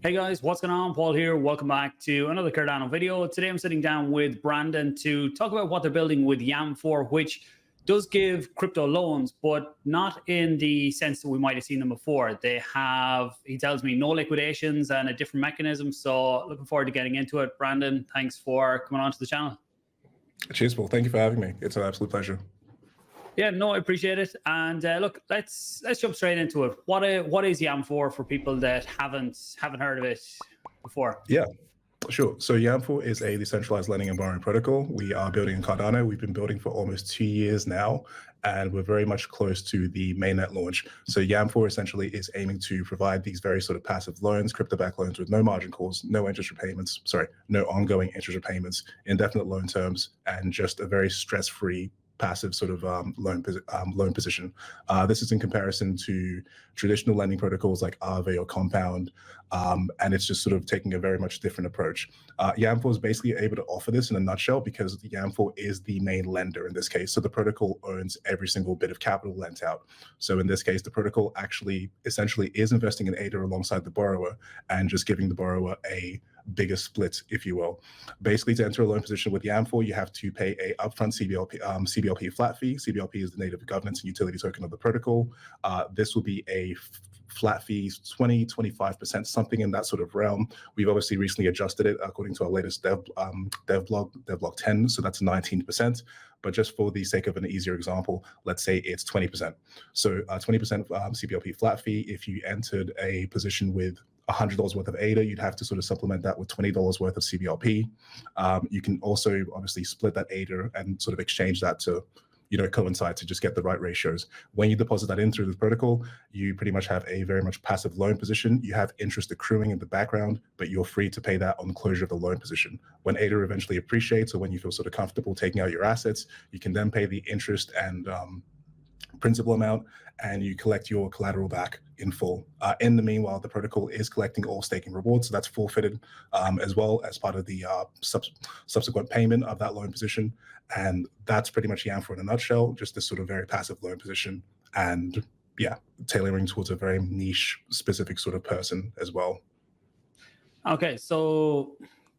Hey guys, what's going on? Paul here. Welcome back to another Cardano video. Today I'm sitting down with Brandon to talk about what they're building with Yamfore, which does give crypto loans, but not in the sense that we might have seen them before. They have, he tells me, no liquidations and a different mechanism. So looking forward to getting into it. Brandon, thanks for coming on to the channel. Cheers, Paul. Thank you for having me. It's an absolute pleasure. Yeah, no, I appreciate it. And look, let's jump straight into it. What is Yamfore for people that haven't heard of it before? Yeah, sure. So Yamfore is a decentralized lending and borrowing protocol. We are building in Cardano. We've been building for almost 2 years now, and we're very much close to the mainnet launch. So Yamfore essentially is aiming to provide these very sort of passive loans, crypto-backed loans with no margin calls, no interest repayments, no ongoing interest repayments, indefinite loan terms, and just a very stress-free passive sort of loan position. This is in comparison to traditional lending protocols like Aave or Compound, and it's just sort of taking a very much different approach. Yamfore is basically able to offer this in a nutshell because Yamfore is the main lender in this case. So the protocol owns every single bit of capital lent out. So in this case, the protocol actually essentially is investing in ADA alongside the borrower and just giving the borrower a bigger split, if you will. Basically, to enter a loan position with Yamfore, you have to pay a upfront CBLP flat fee. CBLP is the native governance and utility token of the protocol. This will be a flat fee, 20, 25%, something in that sort of realm. We've obviously recently adjusted it according to our latest devblog 10, so that's 19%. But just for the sake of an easier example, let's say it's 20%. So 20% CBLP flat fee. If you entered a position with $100 worth of ADA, you'd have to sort of supplement that with $20 worth of CBLP. You can also obviously split that ADA and sort of exchange that to, coincide to just get the right ratios. When you deposit that in through the protocol, you pretty much have a very much passive loan position. You have interest accruing in the background, but you're free to pay that on the closure of the loan position. When ADA eventually appreciates, or when you feel sort of comfortable taking out your assets, you can then pay the interest and principal amount, and you collect your collateral back in full. In the meanwhile, the protocol is collecting all staking rewards, so that's forfeited as well as part of the subsequent payment of that loan position. And that's pretty much Yamfore in a nutshell, just this sort of very passive loan position, and yeah, tailoring towards a very niche, specific sort of person as well. Okay, so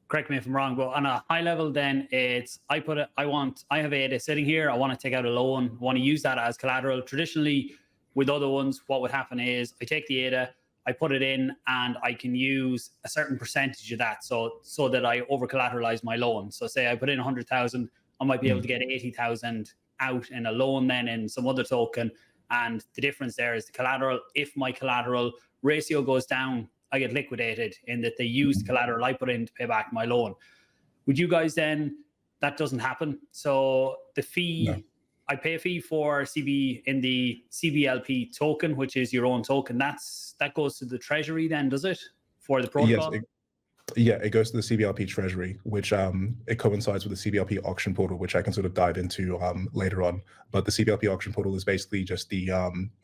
correct me if I'm wrong, but on a high level, then it's I have ADA sitting here. I want to take out a loan. I want to use that as collateral. Traditionally, with other ones, what would happen is I take the ADA, I put it in, and I can use a certain percentage of that, so that I over collateralize my loan. So say I put in 100,000, I might be able to get 80,000 out in a loan, then in some other token. And the difference there is the collateral. If my collateral ratio goes down, I get liquidated in that they use the collateral I put in to pay back my loan. Would you guys then, that doesn't happen? So the fee, no. I pay a fee for in the CBLP token, which is your own token. That goes to the treasury then, does it? For the protocol? Yes, it goes to the CBLP treasury, which it coincides with the CBLP auction portal, which I can sort of dive into later on. But the CBLP auction portal is basically just the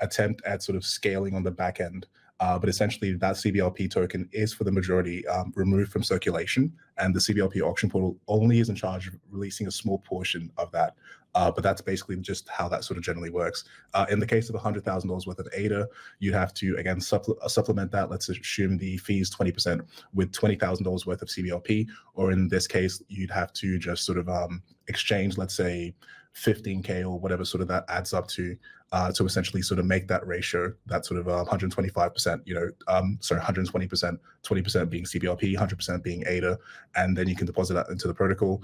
attempt at sort of scaling on the back end. But essentially, that CBLP token is for the majority removed from circulation, and the CBLP auction portal only is in charge of releasing a small portion of that. But that's basically just how that sort of generally works. In the case of $100,000 worth of ADA, you'd have to, again, supplement that. Let's assume the fee is 20% with $20,000 worth of CBLP, or in this case, you'd have to just sort of exchange, let's say, 15K or whatever sort of that adds up to essentially sort of make that ratio, that sort of 125%, 120%, 20% being CBLP, 100% being ADA, and then you can deposit that into the protocol.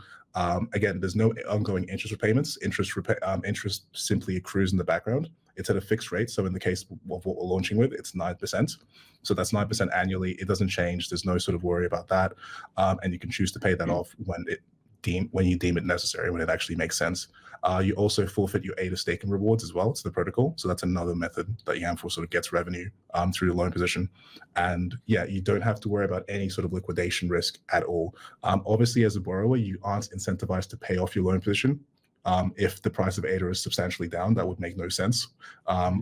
Again, there's no ongoing interest repayments. Interest simply accrues in the background. It's at a fixed rate. So in the case of what we're launching with, it's 9%. So that's 9% annually. It doesn't change. There's no sort of worry about that. And you can choose to pay that off when you deem it necessary, when it actually makes sense. You also forfeit your ADA staking rewards as well to the protocol. So that's another method that Yamfore sort of gets revenue through the loan position. And yeah, you don't have to worry about any sort of liquidation risk at all. Obviously, as a borrower, you aren't incentivized to pay off your loan position. If the price of ADA is substantially down, that would make no sense.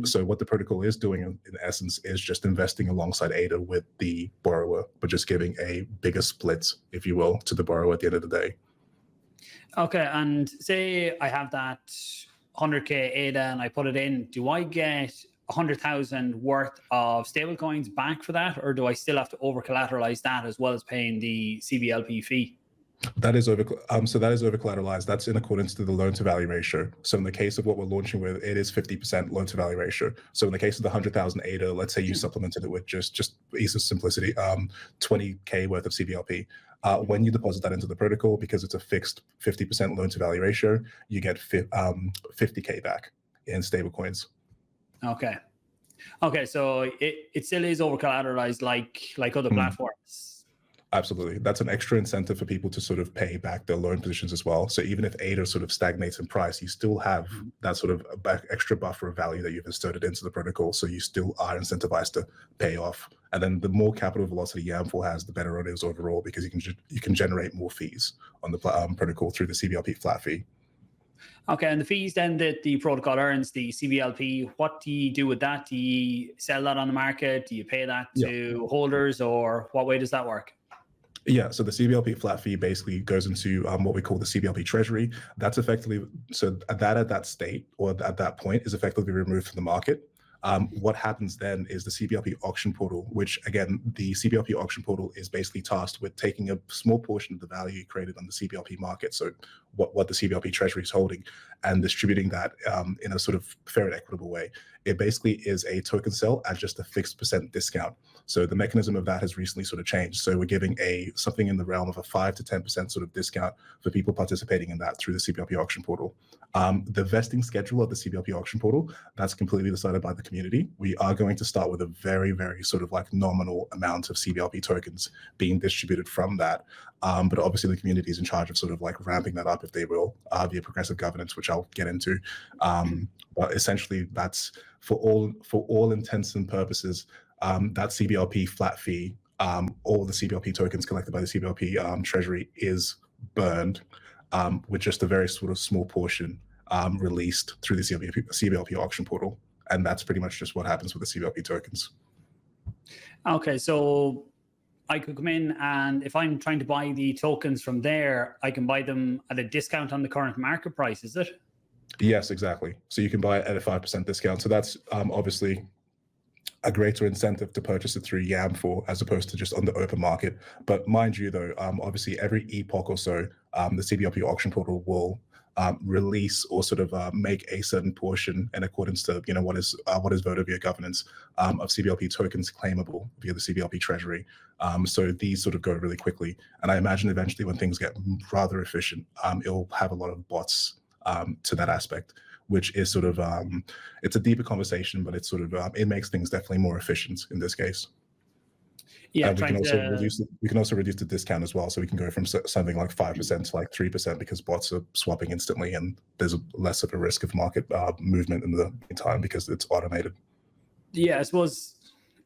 So what the protocol is doing in essence is just investing alongside ADA with the borrower, but just giving a bigger split, if you will, to the borrower at the end of the day. Okay, and say I have that 100K ADA and I put it in, do I get 100,000 worth of stablecoins back for that, or do I still have to over collateralize that as well as paying the CBLP fee? That is over collateralized. That's in accordance to the loan to value ratio. So in the case of what we're launching with, it is 50% loan to value ratio. So in the case of the 100,000 ADA, let's say you supplemented it with just ease of simplicity, 20K worth of CBLP. When you deposit that into the protocol, because it's a fixed 50% loan to value ratio, you get 50K back in stablecoins. Okay. Okay, so it still is over collateralized like other platforms. Absolutely. That's an extra incentive for people to sort of pay back their loan positions as well. So even if ADA sort of stagnates in price, you still have that sort of extra buffer of value that you've inserted into the protocol. So you still are incentivized to pay off. And then the more capital velocity Yamfore has, the better it is overall, because you can generate more fees on the protocol through the CBLP flat fee. Okay, and the fees then that the protocol earns, the CBLP, what do you do with that? Do you sell that on the market? Do you pay that to holders, or what way does that work? Yeah, so the CBLP flat fee basically goes into what we call the CBLP treasury. That's effectively, so that at that state or at that point is effectively removed from the market. What happens then is the CBLP auction portal, which again, the CBLP auction portal is basically tasked with taking a small portion of the value created on the CBLP market, so what the CBLP treasury is holding, and distributing that in a sort of fair and equitable way. It basically is a token sell at just a fixed % discount. So the mechanism of that has recently sort of changed. So we're giving something in the realm of a 5 to 10% sort of discount for people participating in that through the CBLP auction portal. The vesting schedule of the CBLP auction portal, that's completely decided by the community. We are going to start with a very, very sort of like nominal amount of CBLP tokens being distributed from that. But obviously the community is in charge of sort of like ramping that up if they will, via progressive governance, which I'll get into. But essentially that's for all intents and purposes, that CBLP flat fee, all the CBLP tokens collected by the CBLP treasury is burned, with just a very sort of small portion released through the CBLP auction portal. And that's pretty much just what happens with the CBLP tokens. Okay, so I could come in, and if I'm trying to buy the tokens from there, I can buy them at a discount on the current market price, is it? Yes, exactly. So you can buy it at a 5% discount. So that's obviously a greater incentive to purchase it through Yamfore as opposed to just on the open market. But mind you, though, obviously every epoch or so, the CBLP auction portal will release or sort of make a certain portion in accordance to what is voted via governance of CBLP tokens claimable via the CBLP treasury. So these sort of go really quickly, and I imagine eventually when things get rather efficient, it'll have a lot of bots to that aspect, which is sort of it's a deeper conversation, but it's sort of it makes things definitely more efficient in this case. Yeah, we can also reduce the discount as well, so we can go from something like 5% to like 3% because bots are swapping instantly, and there's less of a risk of market movement in the meantime because it's automated. Yeah, I suppose,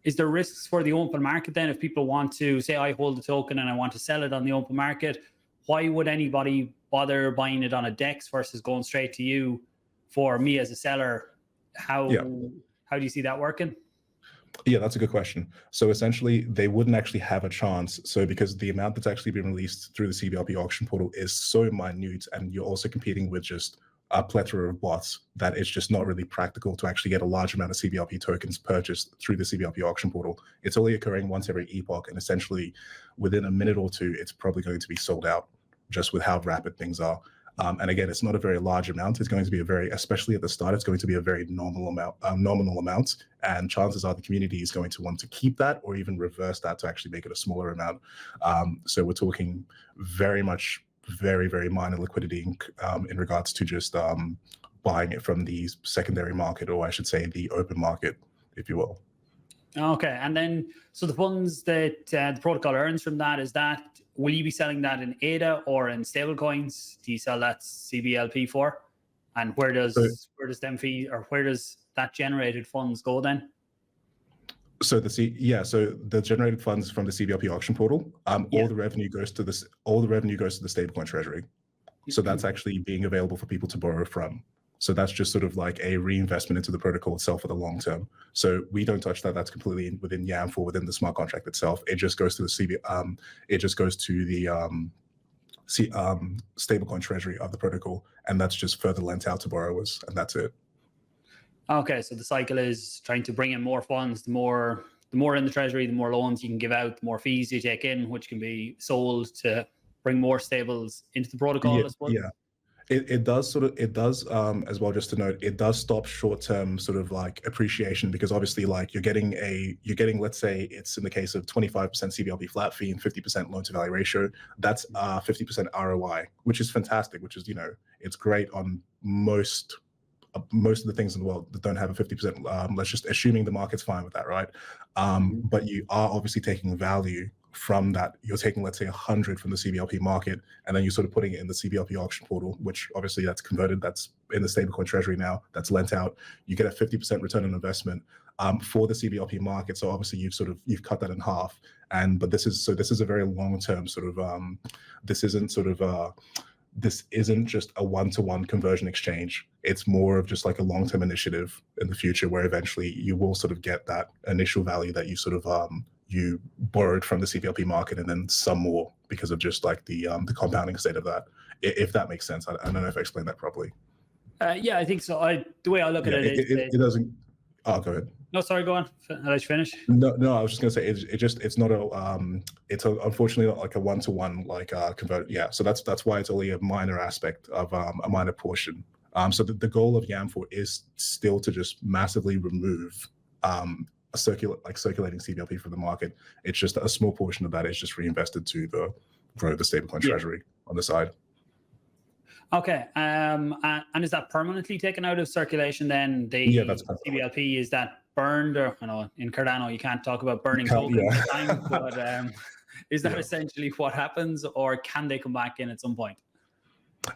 is there risks for the open market then if people want to say I hold the token and I want to sell it on the open market? Why would anybody bother buying it on a DEX versus going straight to you? For me as a seller, how do you see that working? Yeah, that's a good question. So essentially, they wouldn't actually have a chance. So because the amount that's actually been released through the CBLP auction portal is so minute, and you're also competing with just a plethora of bots, that it's just not really practical to actually get a large amount of CBLP tokens purchased through the CBLP auction portal. It's only occurring once every epoch, and essentially within a minute or two, it's probably going to be sold out just with how rapid things are. And again, it's not a very large amount. It's going to be especially at the start, it's going to be a very nominal amount. And chances are the community is going to want to keep that or even reverse that to actually make it a smaller amount. So we're talking very much, very, very minor liquidity in regards to just buying it from the secondary market, or I should say the open market, if you will. Okay, and then so the funds that the protocol earns from that, will you be selling that in ADA or in stablecoins? Do you sell that CBLP for? And where does them fee, or where does that generated funds go then? So the generated funds from the CBLP auction portal, all the revenue goes to the stablecoin treasury. So that's actually being available for people to borrow from. So that's just sort of like a reinvestment into the protocol itself for the long term. So we don't touch that. That's completely within Yamfore, within the smart contract itself. It just goes to the stablecoin treasury of the protocol, and that's just further lent out to borrowers, and that's it. Okay, so the cycle is trying to bring in more funds. The more in the treasury, the more loans you can give out, the more fees you take in, which can be sold to bring more stables into the protocol, I suppose. Yeah. It does as well, just to note, it does stop short-term sort of like appreciation, because obviously like you're getting, let's say it's in the case of 25% CBLP flat fee and 50% loan to value ratio, that's 50% ROI, which is fantastic, which is, it's great on most of the things in the world that don't have a 50%, let's just assuming the market's fine with that, right? But you are obviously taking value from that. You're taking, let's say, 100 from the CBLP market, and then you're sort of putting it in the CBLP auction portal, which obviously that's converted, that's in the stablecoin treasury now, that's lent out. You get a 50% return on investment for the CBLP market. So obviously you've cut that in half. But this is a very long-term sort of, this isn't just a one-to-one conversion exchange. It's more of just like a long-term initiative in the future, where eventually you will sort of get that initial value that you sort of you borrowed from the CBLP market, and then some more because of just like the compounding state of that. If that makes sense, I don't know if I explained that properly. Yeah, I think so. The way I look at it is it doesn't. Oh, go ahead. No, sorry, go on. I'll let you finish. No, I was just gonna say it's not a unfortunately not like a one-to-one like convert. Yeah, so that's why it's only a minor aspect of a minor portion. So the goal of Yamfore is still to just massively remove circulating CBLP from the market. It's just a small portion of that is just reinvested to grow the stablecoin treasury on the side. Okay, and is that permanently taken out of circulation then? That's CBLP, is that burned? Or I know in Cardano you can't talk about burning tokens at time, but is that essentially what happens, or can they come back in at some point?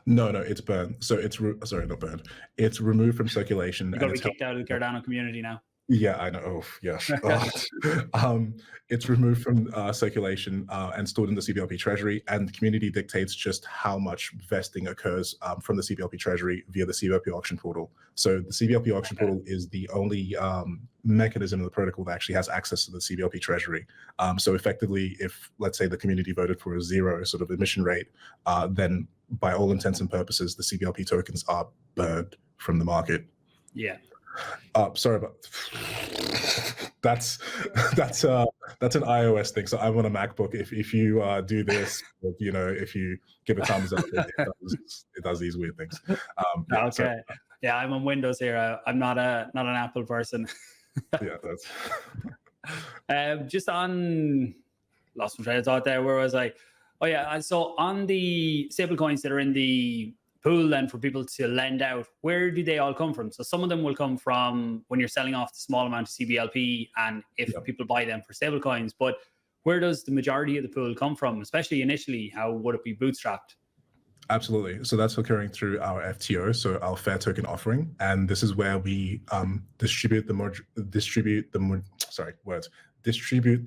No, it's burned. So it's sorry, not burned. It's removed from circulation. You're going to be kicked out of the Cardano community now. Yeah, I know. Oh, yes. It's removed from circulation and stored in the CBLP treasury, and the community dictates just how much vesting occurs from the CBLP treasury via the CBLP auction portal. So the CBLP auction portal is the only mechanism in the protocol that actually has access to the CBLP treasury. So effectively, if let's say the community voted for a 0 sort of emission rate, then by all intents and purposes, the CBLP tokens are burned from the market. Yeah. Sorry about that's an iOS thing. So I'm on a MacBook. If you do this, if you give it thumbs up, it does these weird things. Okay. Yeah, I'm on Windows here. I'm not an Apple person. Yeah, that's just on lost my train of thought there. Where was I? Oh yeah, so on the stablecoins that are in the pool then for people to lend out, where do they all come from? So some of them will come from when you're selling off the small amount of CBLP, and if people buy them for stablecoins. But where does the majority of the pool come from, especially initially? How would it be bootstrapped? Absolutely. So that's occurring through our FTO, so our fair token offering, and this is where we distribute the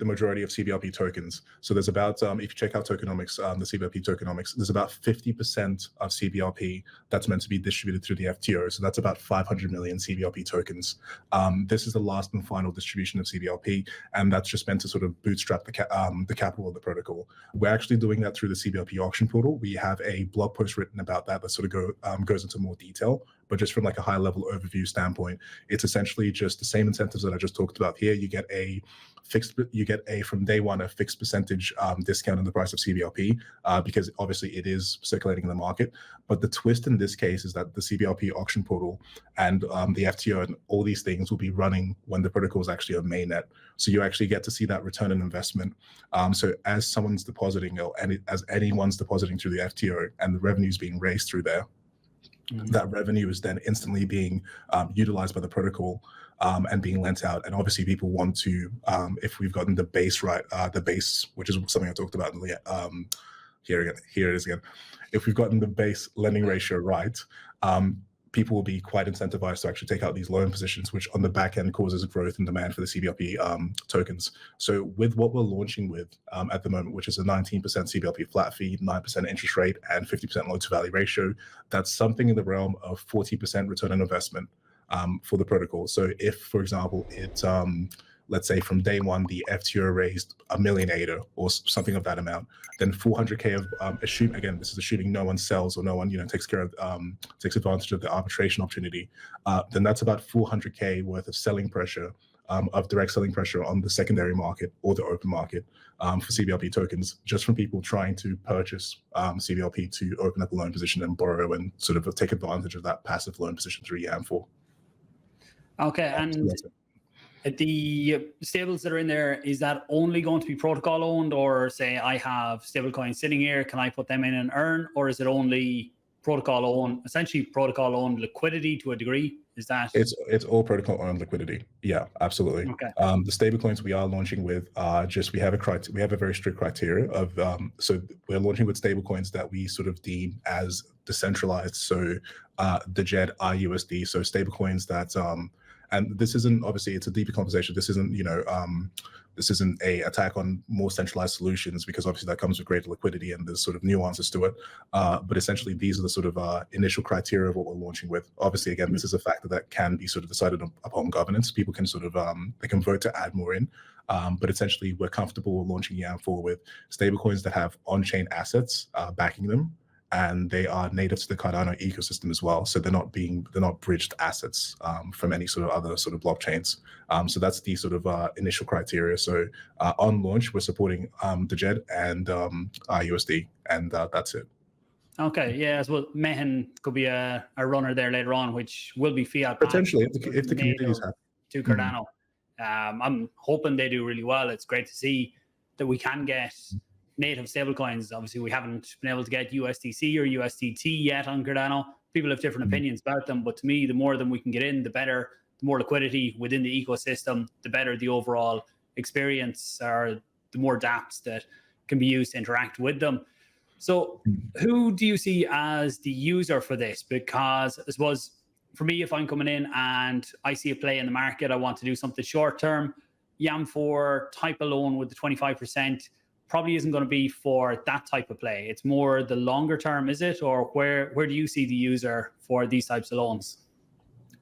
majority of CBLP tokens. So there's about, if you check out tokenomics, the CBLP tokenomics, there's about 50% of CBLP that's meant to be distributed through the FTO. So that's about 500 million CBLP tokens. This is the last and final distribution of CBLP, and that's just meant to sort of bootstrap the capital of the protocol. We're actually doing that through the CBLP auction portal. We have a blog post written about that sort of goes into more detail. But just from like a high level overview standpoint, it's essentially just the same incentives that I just talked about here. You get from day one a fixed percentage discount on the price of CBLP because obviously it is circulating in the market. But the twist in this case is that the CBLP auction portal and the FTO and all these things will be running when the protocol is actually on mainnet. So you actually get to see that return on investment. So as someone's depositing, or as anyone's depositing through the FTO and the revenue is being raised through there, that revenue is then instantly being utilized by the protocol and being lent out. And obviously people want to, if we've gotten the base right, which is something I talked about here it is again. If we've gotten the base lending ratio right, people will be quite incentivized to actually take out these loan positions, which on the back end causes growth in demand for the CBLP tokens. So with what we're launching with at the moment, which is a 19% CBLP flat fee, 9% interest rate, and 50% loan to value ratio, that's something in the realm of 40% return on investment for the protocol. So if, for example, let's say from day one, the FTO raised $1 million ADA or something of that amount, then 400K of again, this is assuming no one sells or no one takes advantage of the arbitration opportunity. Then that's about 400K worth of selling pressure, of direct selling pressure on the secondary market or the open market for CBLP tokens, just from people trying to purchase CBLP to open up a loan position and borrow and sort of take advantage of that passive loan position through Yamfore. Okay, and the stables that are in there, is that only going to be protocol owned, or say I have stablecoins sitting here, can I put them in and earn, or is it only protocol owned, essentially protocol owned liquidity to a degree? Is that it's all protocol owned liquidity? Yeah, absolutely. Okay. The stablecoins we are launching with we have a very strict criteria of so we're launching with stablecoins that we sort of deem as decentralized. So the JED IUSD, so stablecoins that and this isn't, obviously it's a deeper conversation. This isn't this isn't a attack on more centralized solutions, because obviously that comes with greater liquidity and there's sort of nuances to it. But essentially, these are the sort of initial criteria of what we're launching with. Obviously, again, this is a factor that can be sort of decided upon governance. People can sort of they can vote to add more in. But essentially, we're comfortable launching Yamfore with stablecoins that have on-chain assets backing them, and they are native to the Cardano ecosystem as well. So they're not bridged assets from any sort of other sort of blockchains. So that's the sort of initial criteria. So on launch, we're supporting the JED and USD, and that's it. Okay, yeah, so Mehen could be a runner there later on, which will be fiat potentially if the community is happy to Cardano. I'm hoping they do really well. It's great to see that we can get native stablecoins. Obviously, we haven't been able to get USDC or USDT yet on Cardano. People have different opinions about them, but to me, the more of them we can get in, the better. The more liquidity within the ecosystem, the better the overall experience, or the more dApps that can be used to interact with them. So who do you see as the user for this? Because I suppose for me, if I'm coming in and I see a play in the market, I want to do something short term, Yamfore type of loan with the 25% probably isn't going to be for that type of play. It's more the longer term, is it? Or where do you see the user for these types of loans?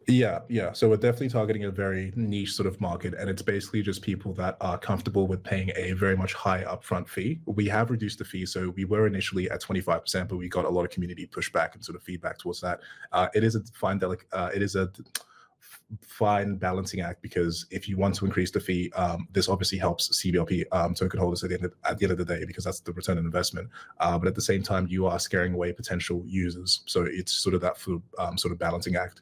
Yeah. So we're definitely targeting a very niche sort of market, and it's basically just people that are comfortable with paying a very much high upfront fee. We have reduced the fee, so we were initially at 25%, but we got a lot of community pushback and sort of feedback towards that. It is a fine balancing act, because if you want to increase the fee, this obviously helps CBLP token holders at the end of the day, because that's the return on investment. But at the same time, you are scaring away potential users. So it's sort of that sort of balancing act.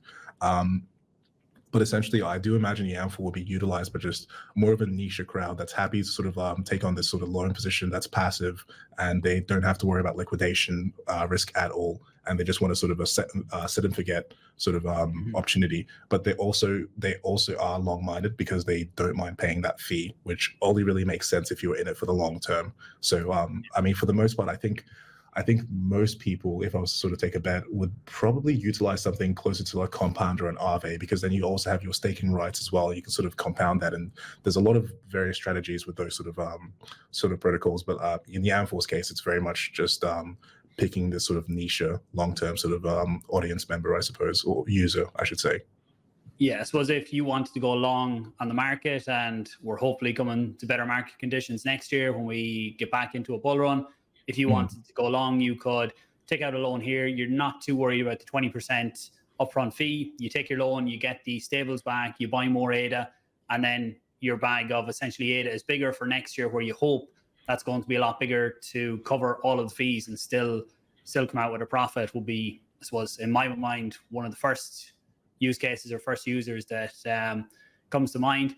But essentially, I do imagine Yamfore will be utilized by just more of a niche crowd that's happy to sort of take on this sort of loan position that's passive, and they don't have to worry about liquidation risk at all, and they just want to sort of a set and forget sort of opportunity. But they also are long-minded, because they don't mind paying that fee, which only really makes sense if you're in it for the long term. So I mean, for the most part, I think most people, if I was to sort of take a bet, would probably utilize something closer to like Compound or an Aave, because then you also have your staking rights as well. You can sort of compound that, and there's a lot of various strategies with those sort of protocols. But in Yamfore's case, it's very much just picking this sort of niche, long-term sort of audience member, I suppose, or user, I should say. Yeah, I suppose if you wanted to go long on the market, and we're hopefully coming to better market conditions next year when we get back into a bull run, if you wanted to go long, you could take out a loan here. You're not too worried about the 20% upfront fee. You take your loan, you get the stables back, you buy more ADA, and then your bag of essentially ADA is bigger for next year, where you hope that's going to be a lot bigger to cover all of the fees and still come out with a profit. Will be, I suppose, in my mind, one of the first use cases or first users that comes to mind.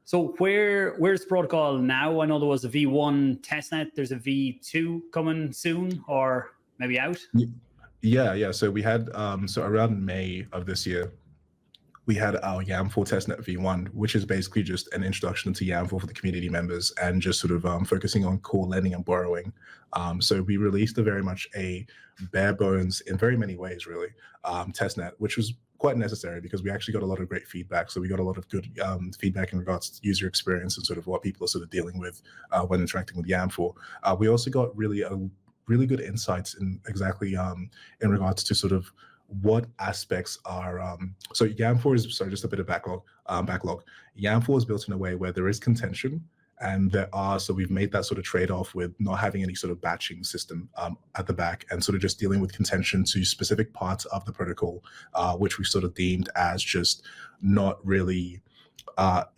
So where's the protocol now? I know there was a V1 testnet. There's a V2 coming soon, or maybe out. Yeah. So we had so around May of this year, we had our Yamfore testnet V1, which is basically just an introduction to Yamfore for the community members, and just sort of focusing on core lending and borrowing. So we released very much a bare bones, in very many ways, really, testnet, which was quite necessary, because we actually got a lot of great feedback. So we got a lot of good feedback in regards to user experience and sort of what people are sort of dealing with when interacting with Yamfore. We also got really good insights in exactly in regards to sort of what aspects are so Yamfore is, sorry, just a bit of backlog. Yamfore is built in a way where there is contention, and so we've made that sort of trade-off with not having any sort of batching system at the back, and sort of just dealing with contention to specific parts of the protocol, which we sort of deemed as just not really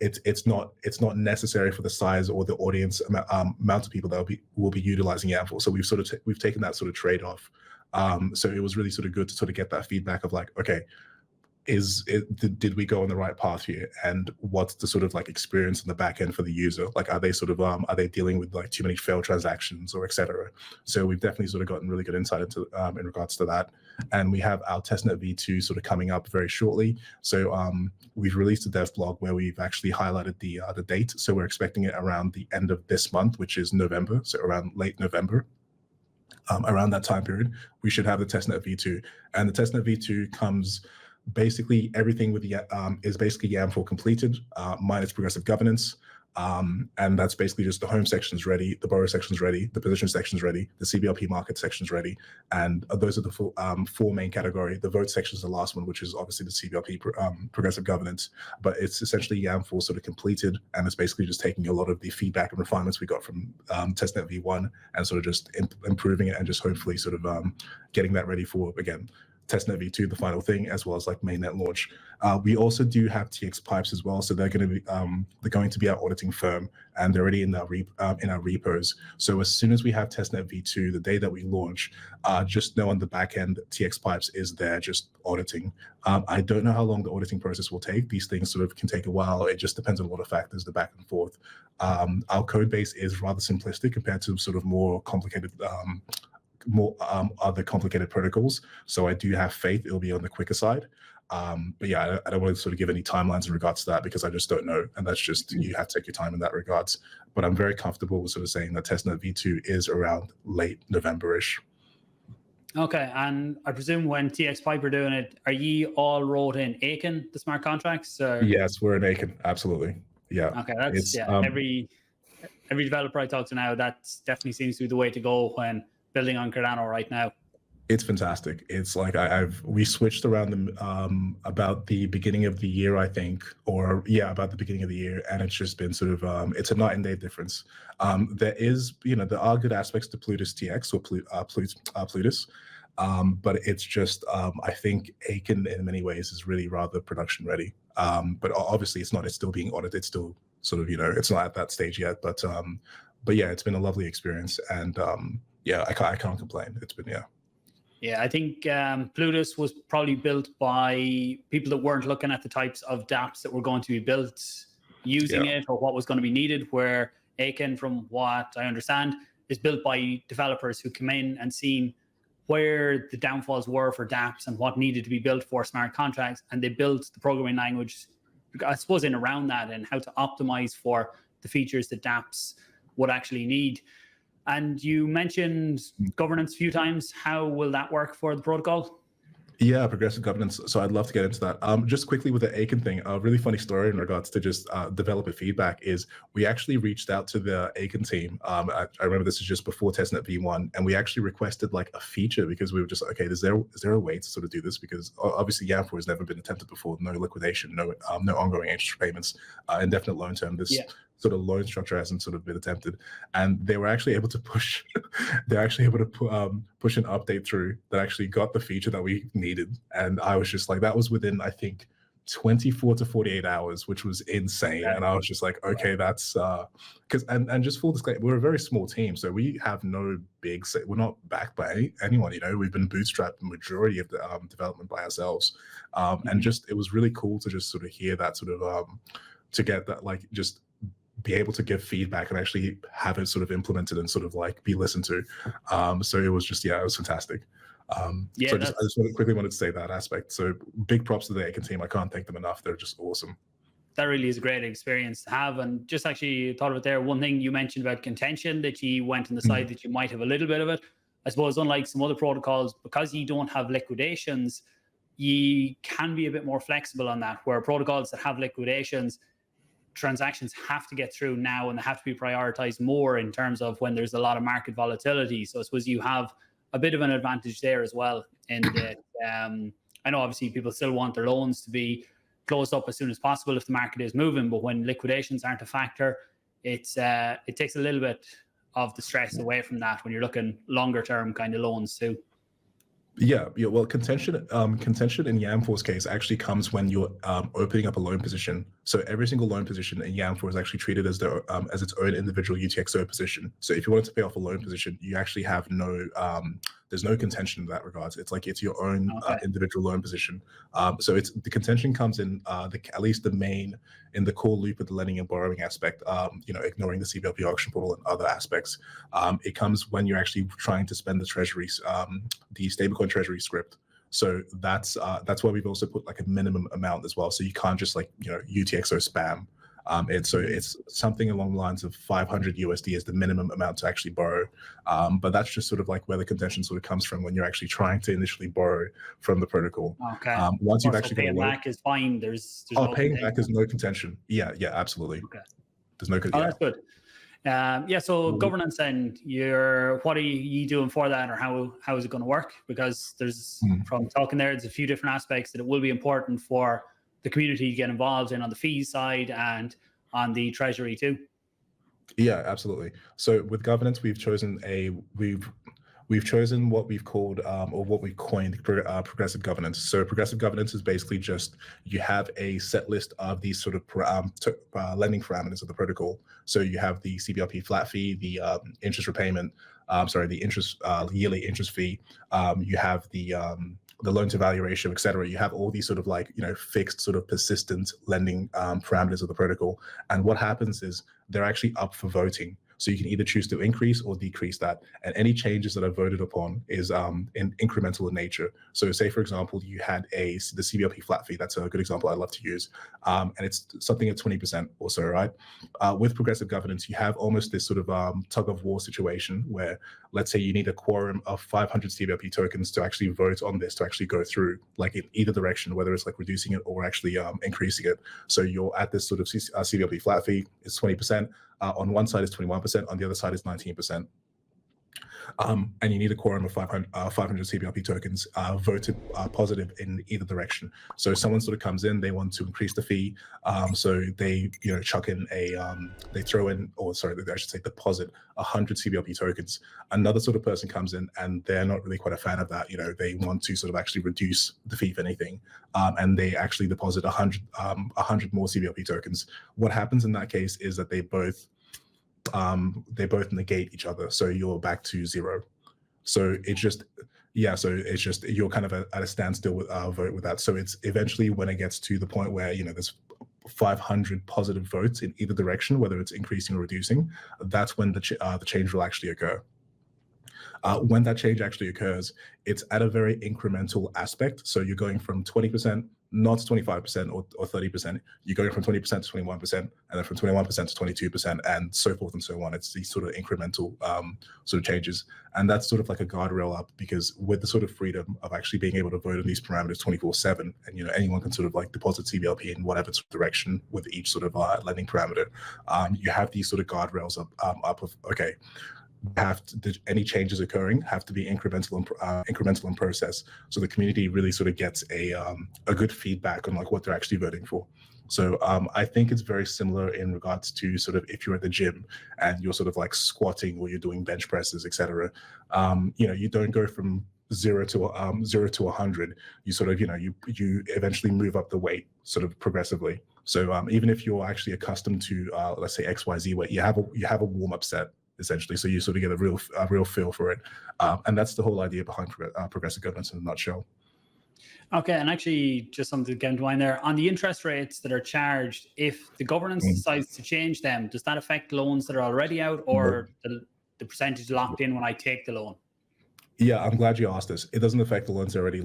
it's not necessary for the size or the audience amount of people that will be utilizing Yamfore. So we've taken that sort of trade-off. So it was really sort of good to sort of get that feedback of like, okay, did we go on the right path here, and what's the sort of like experience on the back end for the user? Like, are they sort of are they dealing with like too many failed transactions or etc.? So we've definitely sort of gotten really good insight into in regards to that. And we have our testnet v2 sort of coming up very shortly. So we've released a dev blog where we've actually highlighted the date. So we're expecting it around the end of this month, which is November. So around late November. Around that time period, we should have the testnet v2, and the testnet v2 comes. Basically, everything with the is basically Yamfore completed, minus progressive governance, and that's basically just the home section's ready, the borrow section's ready, the position section's ready, the CBLP market section's ready, and those are the four main category. The vote section is the last one, which is obviously the CBLP progressive governance, but it's essentially Yamfore sort of completed, and it's basically just taking a lot of the feedback and refinements we got from testnet v1 and sort of just improving it, and just hopefully sort of getting that ready for, again, testnet v2, the final thing, as well as like mainnet launch. We also do have TX pipes as well, so they're going to be our auditing firm, and they're already in our repos. So as soon as we have testnet v2, the day that we launch, just know on the back end TX pipes is there just auditing. I don't know how long the auditing process will take. These things sort of can take a while. It just depends on a lot of factors, the back and forth. Our code base is rather simplistic compared to sort of more complicated other complicated protocols. So I do have faith it'll be on the quicker side. But yeah, I don't want to sort of give any timelines in regards to that, because I just don't know. And that's just, you have to take your time in that regards. But I'm very comfortable with sort of saying that testnet v2 is around late November-ish. Okay, and I presume when TX Pipe are doing it, are ye all wrote in Aiken, the smart contracts? Or? Yes, we're in Aiken, absolutely. Yeah. Okay, that's every developer I talk to now, that definitely seems to be the way to go when building on Cardano right now. It's fantastic. It's like we switched around about the beginning of the year, I think, or yeah, about the beginning of the year, and it's just been sort of it's a night and day difference. There are good aspects to Plutus TX or Plutus, but it's just I think Aiken in many ways is really rather production ready. But obviously it's not. It's still being audited. It's still sort of it's not at that stage yet. But yeah, it's been a lovely experience, and yeah, I can't complain. It's been Yeah, I think Plutus was probably built by people that weren't looking at the types of dApps that were going to be built using it, or what was going to be needed, where Aiken, from what I understand, is built by developers who come in and seen where the downfalls were for dApps and what needed to be built for smart contracts, and they built the programming language, I suppose, in around that, and how to optimize for the features that dApps would actually need. And you mentioned governance a few times. How will that work for the protocol? Yeah, progressive governance. So I'd love to get into that. Just quickly with the Aiken thing, a really funny story in regards to just developer feedback is we actually reached out to the Aiken team. I remember this is just before testnet v1, and we actually requested like a feature, because we were just okay, is there a way to sort of do this? Because obviously Yamfore has never been attempted before. No liquidation, no ongoing interest payments, indefinite loan term. This sort of loan structure hasn't sort of been attempted, and they were actually able to push push an update through that actually got the feature that we needed. And I was just like, that was within, I think, 24 to 48 hours, which was insane. And I was just like, okay, that's because and just full disclaimer, we're a very small team, so we have no big we're not backed by anyone, we've been bootstrapped the majority of the development by ourselves. And just, it was really cool to just sort of hear that sort of to get that, like, just be able to give feedback and actually have it sort of implemented and sort of like be listened to. So it was just, it was fantastic. So I just quickly wanted to say that aspect. So big props to the Aiken team. I can't thank them enough. They're just awesome. That really is a great experience to have. And just actually thought of it there, one thing you mentioned about contention, that you went on the side that you might have a little bit of it. I suppose unlike some other protocols, because you don't have liquidations, you can be a bit more flexible on that, where protocols that have liquidations, transactions have to get through now, and they have to be prioritized more in terms of when there's a lot of market volatility. So I suppose you have a bit of an advantage there as well, in that I know obviously people still want their loans to be closed up as soon as possible if the market is moving, but when liquidations aren't a factor, it takes a little bit of the stress away from that when you're looking longer term kind of loans too. Yeah. Well, contention in Yamfore's case actually comes when you're opening up a loan position. So every single loan position in Yamfore is actually treated as its own individual UTXO position. So if you wanted to pay off a loan position, you actually have there's no contention in that regards. It's like it's your own individual loan position. So it's the contention comes in at least the main in the core loop of the lending and borrowing aspect. Ignoring the CBLP auction portal and other aspects. It comes when you're actually trying to spend the treasuries, the stablecoin treasury script. So that's why we've also put like a minimum amount as well. So you can't just like UTXO spam. It's something along the lines of 500 USD is the minimum amount to actually borrow. But that's just sort of like where the contention sort of comes from when you're actually trying to initially borrow from the protocol. Okay. Once you've actually paying back is fine. There's no paying back is no contention. Yeah, absolutely. Okay. There's no contention. That's good. So governance, and what are you doing for that, or how is it going to work? Because there's from talking there's a few different aspects that it will be important for the community to get involved in on the fees side and on the treasury too. Yeah, absolutely. So with governance, we've chosen what we've called or what we've coined progressive governance. So progressive governance is basically just you have a set list of these sort of lending parameters of the protocol. So you have the CBLP flat fee, the interest repayment, the yearly interest fee. You have the loan to value ratio, et cetera. You have all these sort of like, fixed sort of persistent lending parameters of the protocol. And what happens is they're actually up for voting. So you can either choose to increase or decrease that. And any changes that are voted upon is incremental in nature. So say, for example, you had the CBLP flat fee. That's a good example I love to use. And it's something at 20% or so, right? With progressive governance, you have almost this sort of tug of war situation where, let's say you need a quorum of 500 CBLP tokens to actually vote on this, to actually go through, like in either direction, whether it's like reducing it or actually increasing it. So you're at this sort of CBLP flat fee, it's 20%. On one side is 21%, on the other side is 19%. And you need a quorum of 500 CBLP tokens voted positive in either direction. So someone sort of comes in, they want to increase the fee, so they chuck in they throw in, I should say deposit 100 CBLP tokens. Another sort of person comes in and they're not really quite a fan of that. They want to sort of actually reduce the fee if anything, and they actually deposit 100 more CBLP tokens. What happens in that case is that they both negate each other, so you're back to zero. So it's just you're kind of at a standstill with vote with that. So it's eventually when it gets to the point where there's 500 positive votes in either direction, whether it's increasing or reducing, that's when the change will actually occur. When that change actually occurs, it's at a very incremental aspect. So you're going from 20%, not 25% or 30%. You're going from 20% to 21%, and then from 21% to 22%, and so forth and so on. It's these sort of incremental sort of changes. And that's sort of like a guardrail up, because with the sort of freedom of actually being able to vote on these parameters 24/7, and anyone can sort of like deposit CBLP in whatever direction with each sort of lending parameter, you have these sort of guardrails up of, okay, any changes occurring have to be incremental in process, so the community really sort of gets a good feedback on like what they're actually voting for. So I think it's very similar in regards to sort of if you're at the gym and you're sort of like squatting or you're doing bench presses, etc. You don't go from 0 to 100. You sort of you eventually move up the weight sort of progressively. So even if you're actually accustomed to let's say XYZ weight, you have a warm up set, essentially, so you sort of get a real feel for it, and that's the whole idea behind progressive governance in a nutshell. Okay, and actually, just something to get into mind there on the interest rates that are charged. If the governance decides to change them, does that affect loans that are already out, or the percentage locked in when I take the loan? Yeah, I'm glad you asked this. It doesn't affect the loans already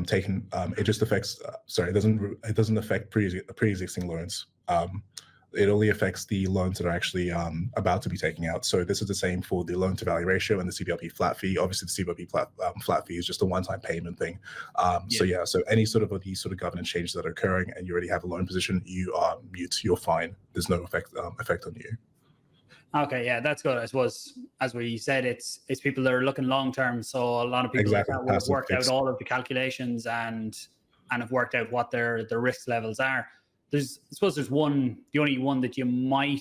taken. It just affects. It doesn't affect pre-existing loans. It only affects the loans that are actually about to be taken out. So this is the same for the loan to value ratio and the CBLP flat fee. Obviously, the CBLP flat fee is just a one-time payment thing. So any sort of these sort of governance changes that are occurring, and you already have a loan position, you are mute. You're fine. There's no effect on you. Okay, yeah, that's good. I suppose, as we said, it's people that are looking long term. So a lot of people Exactly, like that will have passive worked out fixed. all of the calculations and have worked out what their risk levels are. I suppose there's one. The only one that you might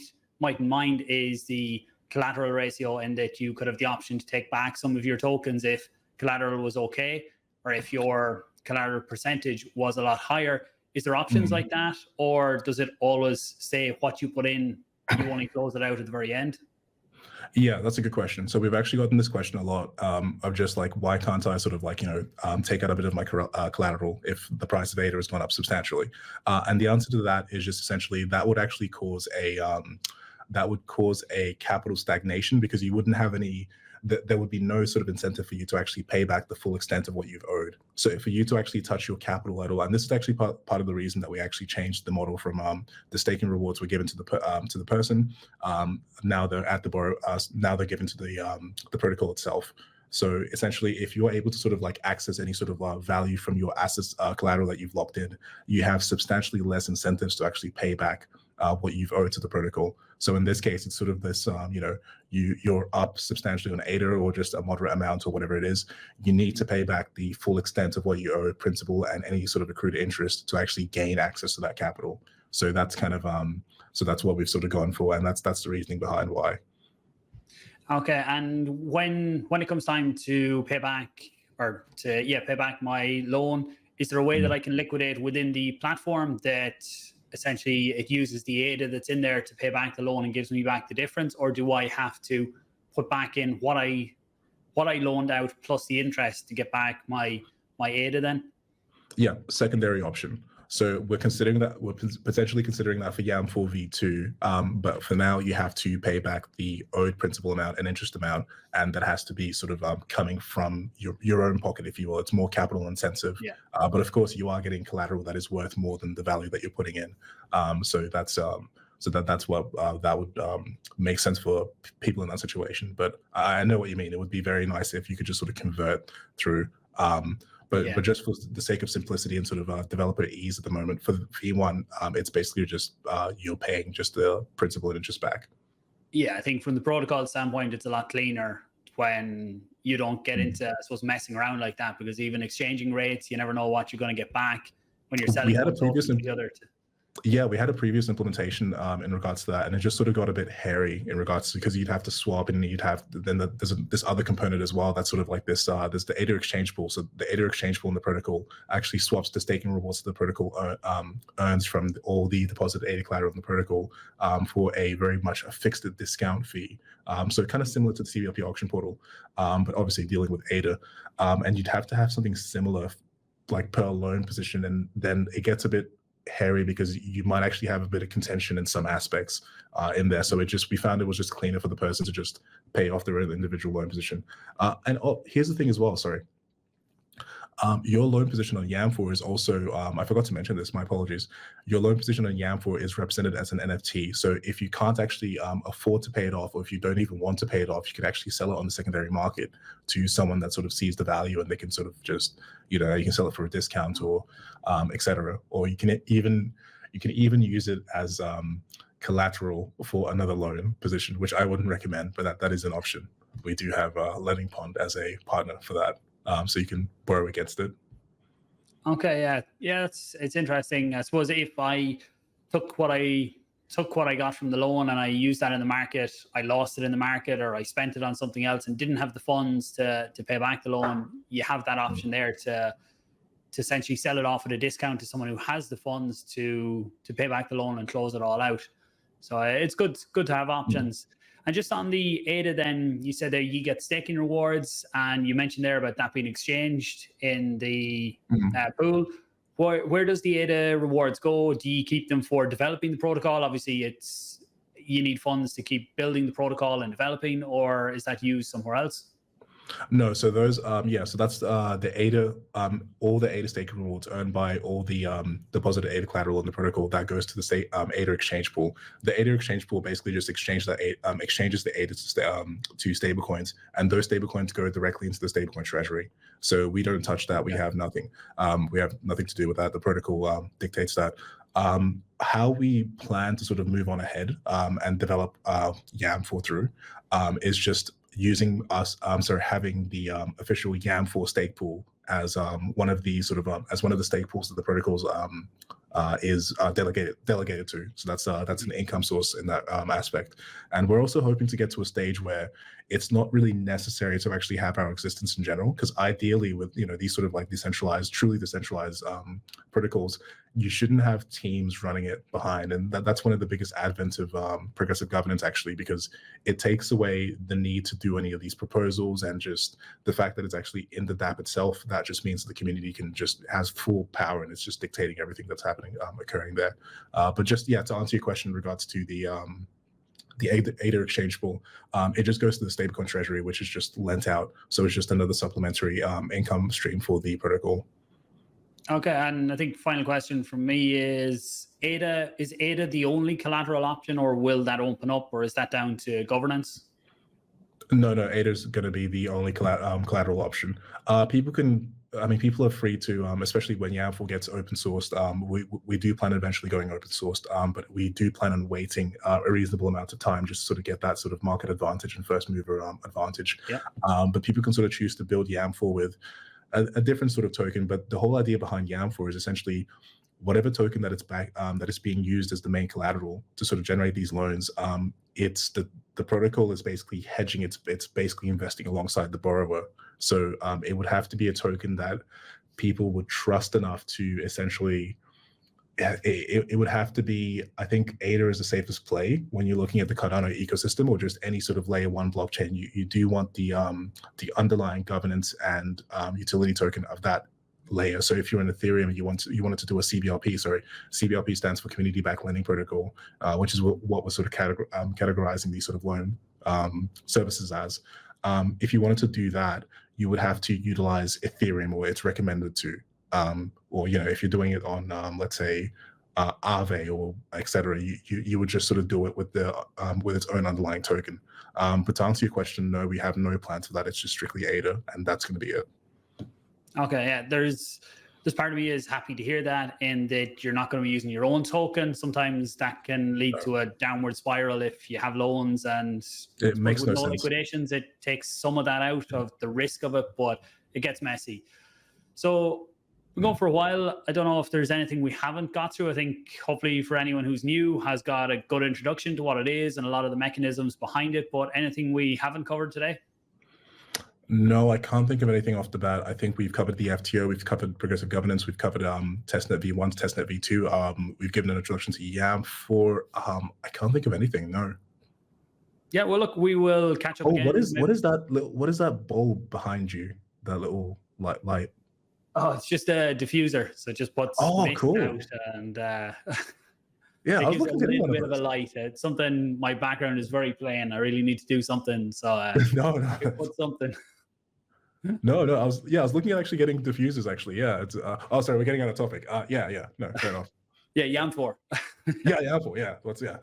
mind is the collateral ratio, and that you could have the option to take back some of your tokens if collateral was okay, or if your collateral percentage was a lot higher. Is there options like that, or does it always say what you put in? You only close it out at the very end? Yeah, that's a good question. So we've actually gotten this question a lot, of just like, why can't I sort of like, take out a bit of my collateral if the price of ADA has gone up substantially? And the answer to that is just essentially that would actually cause a capital stagnation, because you wouldn't have any, there would be no sort of incentive for you to actually pay back the full extent of what you've owed. So for you to actually touch your capital at all, and this is actually part of the reason that we actually changed the model from the staking rewards were given to the person. Now they're at the borrow. Now they're given to the protocol itself. So essentially, if you're able to sort of like access any sort of value from your assets collateral that you've locked in, you have substantially less incentives to actually pay back what you've owed to the protocol. So in this case, it's sort of this, you're up substantially on ADA or just a moderate amount or whatever it is. You need to pay back the full extent of what you owe, principal and any sort of accrued interest, to actually gain access to that capital. So that's kind of, so that's what we've sort of gone for, and that's the reasoning behind why. Okay, and when it comes time to pay back pay back my loan, is there a way that I can liquidate within the platform that essentially it uses the ADA that's in there to pay back the loan and gives me back the difference, or do I have to put back in what I loaned out plus the interest to get back my ADA then? Yeah, secondary option. So we're potentially considering that for Yamfore v2, but for now you have to pay back the owed principal amount and interest amount, and that has to be sort of coming from your own pocket, if you will. It's more capital intensive, Yeah. But of course you are getting collateral that is worth more than the value that you're putting in. So that's what that would make sense for people in that situation. But I know what you mean. It would be very nice if you could just sort of convert through. But just for the sake of simplicity and sort of developer ease at the moment, for V1, it's basically just you're paying just the principal and interest back. Yeah, I think from the protocol standpoint, it's a lot cleaner when you don't get into, I suppose, messing around like that, because even exchanging rates, you never know what you're going to get back when you're selling one token to the other. Yeah, we had a previous implementation in regards to that, and it just sort of got a bit hairy in regards to, because you'd have to swap, and you'd have there's this other component as well that's sort of like this. There's the ADA exchange pool. So the ADA exchange pool in the protocol actually swaps the staking rewards that the protocol earns from all the deposited ADA collateral in the protocol for a very much a fixed discount fee. So kind of similar to the CBLP auction portal, but obviously dealing with ADA, and you'd have to have something similar, like per loan position, and then it gets a bit hairy because you might actually have a bit of contention in some aspects in there. So we found it was just cleaner for the person to just pay off their own individual loan position. And here's the thing as well, sorry. Your loan position on Yamfore is also, I forgot to mention this, my apologies. Your loan position on Yamfore is represented as an NFT. So if you can't actually afford to pay it off, or if you don't even want to pay it off, you can actually sell it on the secondary market to someone that sort of sees the value, and they can sort of just, you can sell it for a discount or etc. Or you can even use it as collateral for another loan position, which I wouldn't recommend, but that is an option. We do have Lending Pond as a partner for that. So you can borrow against it. Okay, yeah, it's interesting. I suppose if I took what I got from the loan and I used that in the market, I lost it in the market, or I spent it on something else and didn't have the funds to pay back the loan, you have that option there to essentially sell it off at a discount to someone who has the funds to pay back the loan and close it all out. So it's good to have options. And just on the ADA, then you said that you get staking rewards, and you mentioned there about that being exchanged in the pool. Where does the ADA rewards go? Do you keep them for developing the protocol? Obviously, you need funds to keep building the protocol and developing, or is that used somewhere else? No, so those, so that's the ADA, all the ADA staking rewards earned by all the deposited ADA collateral in the protocol that goes to the ADA exchange pool. The ADA exchange pool basically just exchanges the ADA to stablecoins, and those stablecoins go directly into the stablecoin treasury. So we don't touch that. We have nothing. We have nothing to do with that. The protocol dictates that. How we plan to sort of move on ahead and develop Yamfore through is just using having the official Yamfore stake pool as one of the sort of as one of the stake pools that the protocols is delegated to. So that's an income source in that aspect. And we're also hoping to get to a stage where it's not really necessary to actually have our existence in general, because ideally with these sort of like truly decentralized protocols, you shouldn't have teams running it behind. And that's one of the biggest advents of progressive governance, actually, because it takes away the need to do any of these proposals, and just the fact that it's actually in the dApp itself, that just means the community has full power, and it's just dictating everything that's happening, occurring there. But just, to answer your question in regards to the ADA exchange pool, it just goes to the stablecoin treasury, which is just lent out. So it's just another supplementary income stream for the protocol. Okay, and I think final question from me is ADA the only collateral option, or will that open up, or is that down to governance? No, ADA is going to be the only collateral option. People are free to, especially when Yamfore gets open sourced. We do plan on eventually going open sourced, but we do plan on waiting a reasonable amount of time just to sort of get that sort of market advantage and first mover advantage. Yeah. But people can sort of choose to build Yamfore with a different sort of token. But the whole idea behind Yamfore is essentially whatever token that that is being used as the main collateral to sort of generate these loans. It's the protocol is basically hedging. It's basically investing alongside the borrower. So it would have to be a token that people would trust enough to essentially. It would have to be. I think ADA is the safest play when you're looking at the Cardano ecosystem, or just any sort of layer 1 blockchain. You do want the underlying governance and utility token of that layer. So if you're in Ethereum and you wanted to do a CBLP, CBLP stands for Community Backed Lending Protocol, which is what we're sort of categorizing these sort of loan services as. If you wanted to do that, you would have to utilize Ethereum, or it's recommended to, or if you're doing it on let's say Aave or etc., you would just sort of do it with its own underlying token. But to answer your question, no, we have no plans for that. It's just strictly ADA, and that's going to be it. Okay, yeah, there's part of me is happy to hear that, and that you're not going to be using your own token. Sometimes that can lead to a downward spiral if you have loans, and it makes no sense. Liquidations, it takes some of that out of the risk of it, but it gets messy. So we're going for a while. I don't know if there's anything we haven't got through. I think hopefully for anyone who's new has got a good introduction to what it is and a lot of the mechanisms behind it, but anything we haven't covered today? No, I can't think of anything off the bat. I think we've covered the FTO, we've covered progressive governance, we've covered testnet v1, testnet v2. We've given an introduction to Yamfore. I can't think of anything. No. Yeah, well, look, we will catch up again. What is that bulb behind you? That little light. Oh, it's just a diffuser. So it just puts cool. out and yeah, I was looking at a little bit of a light. It's something. My background is very plain. I really need to do something. So no, put something. No, I was looking at actually getting diffusers. Actually, yeah. It's sorry, we're getting on a topic. Yeah. No, fair enough. Yeah, Yamfore. Yamfore. Yeah.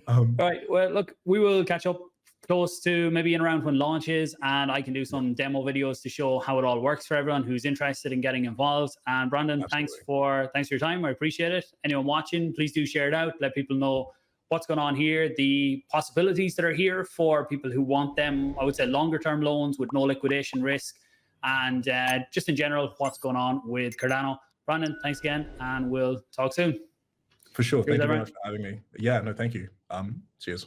All right. Well, look, we will catch up close to maybe in around when launch is, and I can do some demo videos to show how it all works for everyone who's interested in getting involved. And Brandon, thanks for your time. I appreciate it. Anyone watching, please do share it out. Let people know what's going on here, the possibilities that are here for people who want them, I would say, longer-term loans with no liquidation risk, and just in general, what's going on with Cardano. Brandon, thanks again, and we'll talk soon. For sure. Thank you very much for having me. Yeah, no, thank you. Cheers.